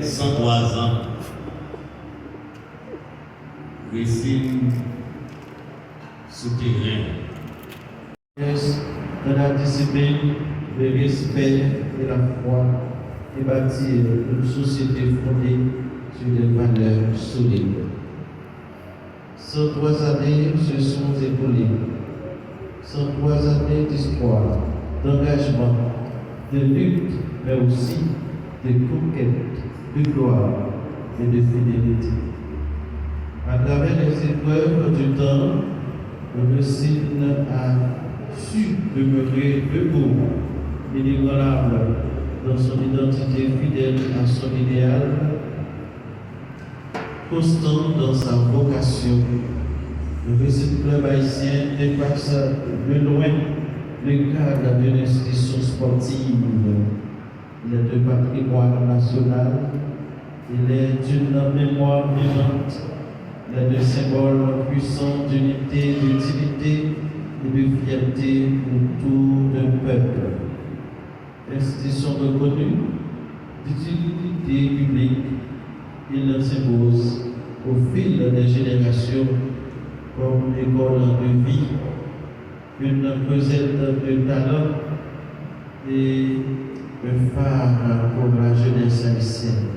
103 ans, régime souterrain. Dans la discipline, le respect et la foi et bâtir une société fondée sur des valeurs solides. 103 années se sont écoulées. 103 années d'histoire, d'engagement, de lutte, mais aussi de conquête, de gloire et de fidélité. À travers les épreuves du temps, le Messie a su demeurer debout, inébranlable dans son identité fidèle à son idéal, constant dans sa vocation. Le Messie Club haïtien dépasse de loin le cadre d'une institution sportive. Il est de patrimoine national, il est d'une mémoire vivante, il est de symbole puissant d'unité, d'utilité et de fierté autour d'un peuple. Institution reconnue d'utilité publique, il s'impose au fil des générations comme école de vie, une pesette de talent et un phare pour la jeunesse haïtienne.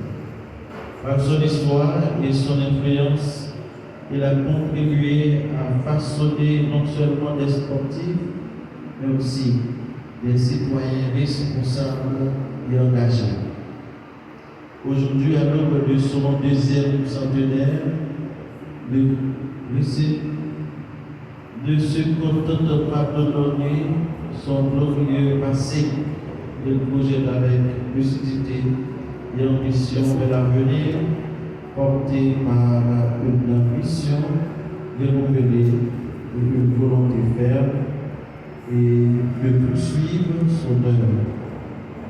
Par son histoire et son influence, il a contribué à façonner non seulement des sportifs, mais aussi des citoyens responsables et engagés. Aujourd'hui, à l'aube de son deuxième centenaire, le lycée ne se contente pas d'honorer son glorieux passé. Il projette avec lucidité et ambition vers l'avenir, porté par une ambition renouvelée et une volonté ferme, et de poursuivre son œuvre.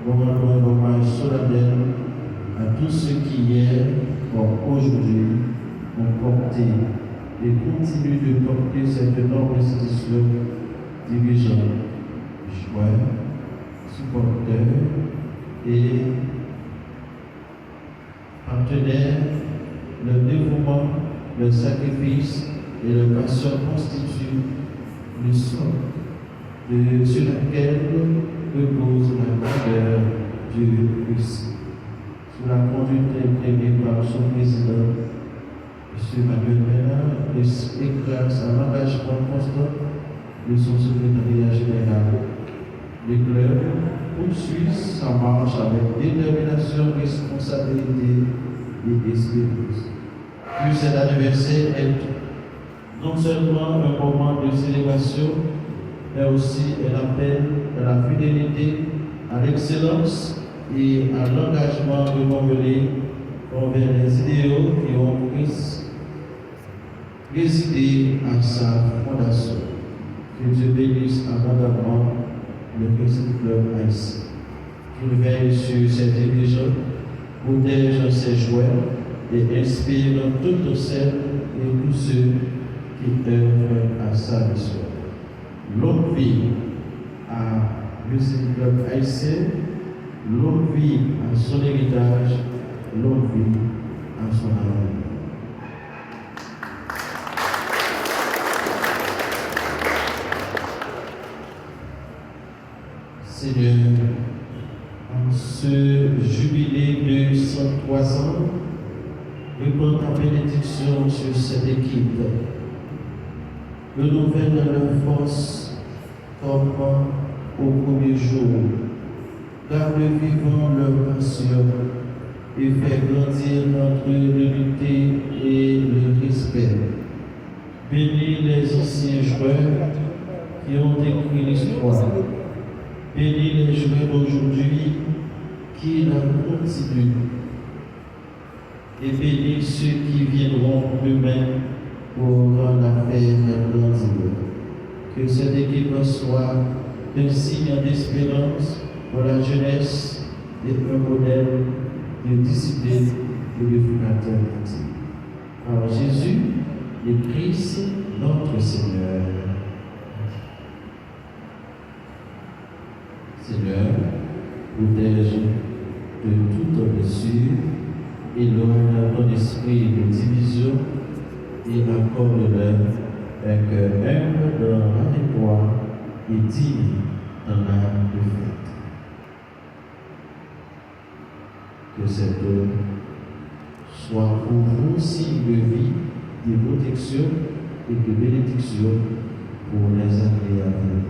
Nous rendons un hommage solennel à tous ceux qui hier, comme aujourd'hui, ont porté et continuent de porter cette énorme institution, dirigeants, joueurs, supporters et partenaires. Le dévouement, le sacrifice et la passion constituent le sol sur laquelle repose la grandeur du Christ. Sous la conduite imprimée par son président, M. Manuel Ménard, et grâce à l'engagement constant de son secrétariat général, le club poursuit sa marche avec détermination, responsabilité et espérance. Puis cet anniversaire est non seulement un moment de célébration, mais aussi un appel à la fidélité, à l'excellence et à l'engagement renouvelé envers les idéaux qui ont résidé à sa fondation. Que Dieu bénisse abondamment le Messie Club haïtien. Qu'il veille sur ses dirigeants, protège ses joueurs et inspire toutes celles et tous ceux qui œuvrent à sa mission. Longue vie à Messie Club haïtien, longue vie à son héritage, longue vie à son avenir. Seigneur, en ce jubilé de 103 ans, répands ta bénédiction sur cette équipe. Renouvelle leur force comme au premier jour. Garde vivant leur passion et fais grandir notre l'unité et le respect. Bénis les anciens joueurs qui ont écrit l'histoire. Bénis les joueurs d'aujourd'hui qui la continuent. Et bénis ceux qui viendront demain pour la faire grandir. Que cette équipe soit un signe d'espérance pour la jeunesse et un modèle de discipline et de fraternité. Par Jésus et Christ, notre Seigneur. Seigneur, protège de toute blessure éloigne ton esprit de division et accorde-leur un cœur humble dans la victoire et digne dans l'âme de fête. Que cette œuvre soit pour vous signe de vie, de protection et de bénédiction pour les années à venir.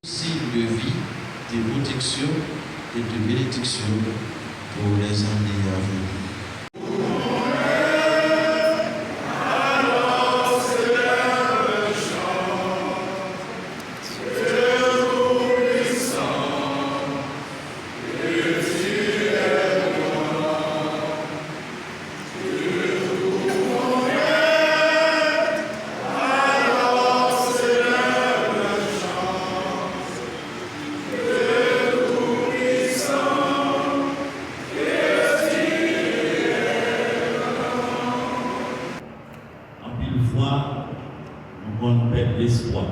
Signe de vie, de protection et de bénédiction pour les années à venir. On perd l'espoir.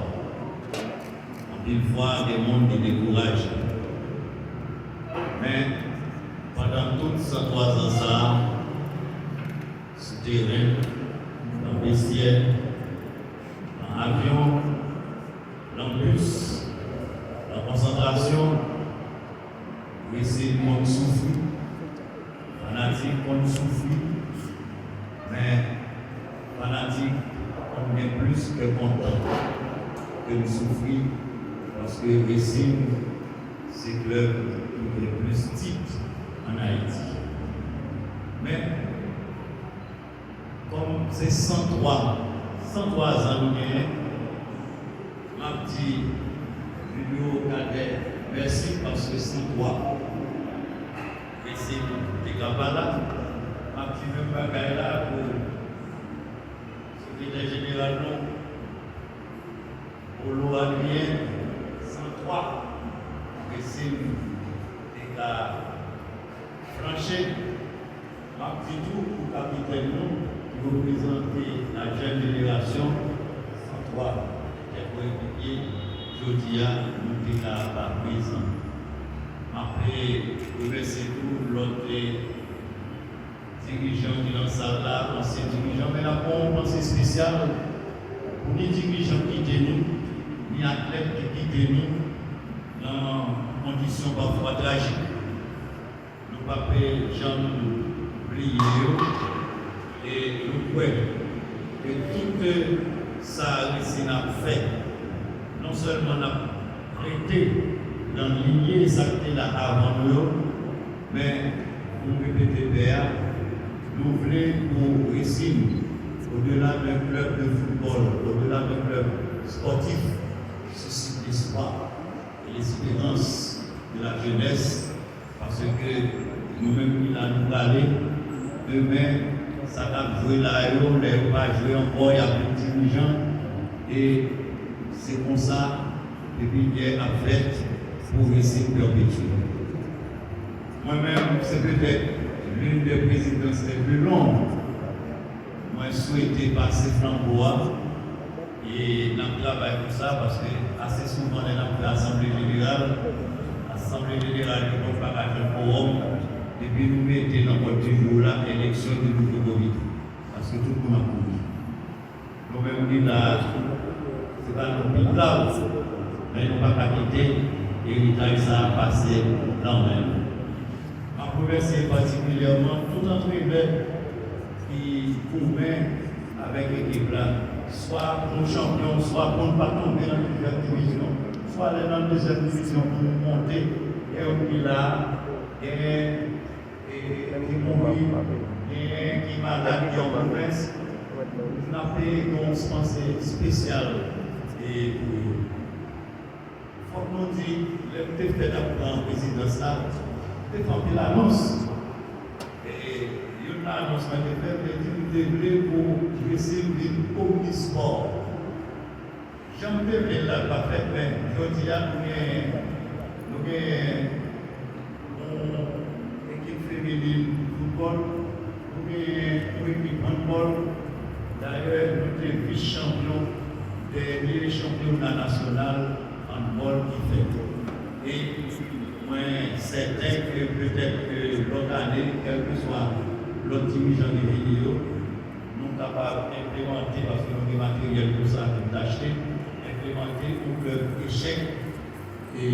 En pile fois, des mondes qui découragent. Mais pendant toutes ces 3 ans, ça, ce terrain, dans le vestiaire, dans l'avion, dans le bus, dans la concentration, essayer de souffrir, fanatique qu'on souffrir, mais fanatique on est plus que content que nous souffrir parce que Racing, c'est le club qui est le plus titre en Haïti. Mais comme c'est 103 ans, m'a dit Julio Cadet, merci parce que 103 Racing est capable là, m'a dit même pas là pour secrétaire général non, pour l'Ouadrien 103, Racing est à Francher, Martitou pour capitaine nous, qui représente la jeune génération 103, qui est coéquipier, Jodia, nous sommes là par présent. Après, remercier tout l'autre dirigeants qui sont dans la salle là, anciens dirigeants, mais là, on pensée spéciale pour les dirigeants qui quittent nous, ni athlètes qui quittent nous dans des conditions parfois tragiques. Nous ne pouvons pas jamais oublier et nous croyons que tout ça que a fait, non seulement on a prêté dans l'lignée des actes là avant nous, mais nous répétons nous voulons pour Racing, au-delà d'un club de football, au-delà d'un club sportif, l'espoir et l'espérance de la jeunesse, parce que nous-mêmes, il a nous parlé, demain, ça va jouer là, on va jouer encore, il y a plus de dirigeants, et c'est comme ça, depuis hier à fait, pour essayer de perpétuer. Moi-même, c'est peut-être l'une des présidences les plus longues. Moi, je souhaitais passer flambeau et dans travail pour ça parce que assez souvent, on est dans l'Assemblée générale. L'Assemblée générale, nous ne pouvons pas faire un quorum. Et puis, nous mettons dans notre jour là l'élection du nouveau comité. Parce que tout le monde a compris. Nous-mêmes, là, ce n'est pas notre pays là, mais nous ne pouvons pas quitter l'héritage ça a passé dans le même. Je remercie particulièrement tout entraîneur qui pourmet avec l'équipe là, soit pour champion, soit pour ne pas tomber dans une deuxième division, soit aller dans la deuxième division pour monter, et on est là, et qui mourit, et qui est malade, qui est en province. Nous avons fait une pensée spéciale. Et il faut que nous disions, le fait d'apprendre en présidence là, c'est quand il annonce. Et il y a une annonce qui a été faite, il devrait pour essayer de omnisport. J'aime bien là, pas fait, mais je dis à nous, une équipe féminine de football, nous avons une équipe handball. D'ailleurs, nous sommes vice-champions des championnats nationaux handball qui fait. Et c'est certain que peut-être que l'autre année, quel que soit l'autre division des vidéos, nous sommes capables d'implémenter, parce que nous avons des matériels pour ça, d'acheter, implémenter pour que l'échec et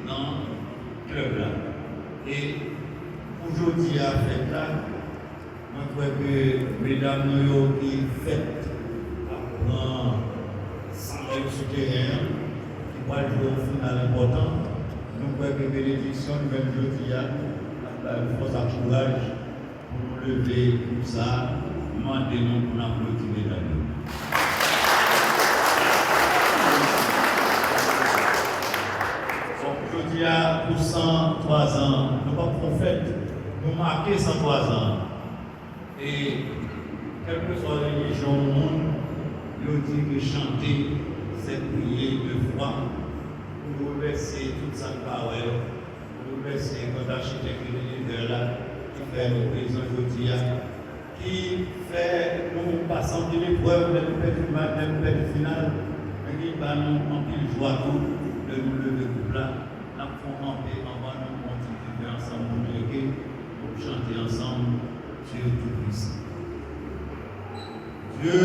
dans le club là. Et aujourd'hui, à fait là, je crois que mesdames nous qui fêtent apprendre sans être souterrain, qui va jouer au final important, nous croyons que bénédiction, nous-mêmes aujourd'hui, il faut un courage pour nous lever pour ça, demandez-nous pour nous applaudir mesdames. Aujourd'hui, pour 103 ans, nous pas prophètes, nous marquons 103 ans. Et quelle que soit la religion au monde, nous dit que chanter, c'est prier de foi, pour nous remercier toute sa parole, pour nous remercier notre architecte de l'univers là, qui fait nos présents aujourd'hui, qui fait nous passer de l'épreuve, de nous faire du mal, de nous faire du final, mais qui va nous en pile joie tout, de nous lever tout là, nous pouvons ramper en bas, nous continuer ensemble, nous lever, pour chanter ensemble. Dieu Tout-Puissant. Dieu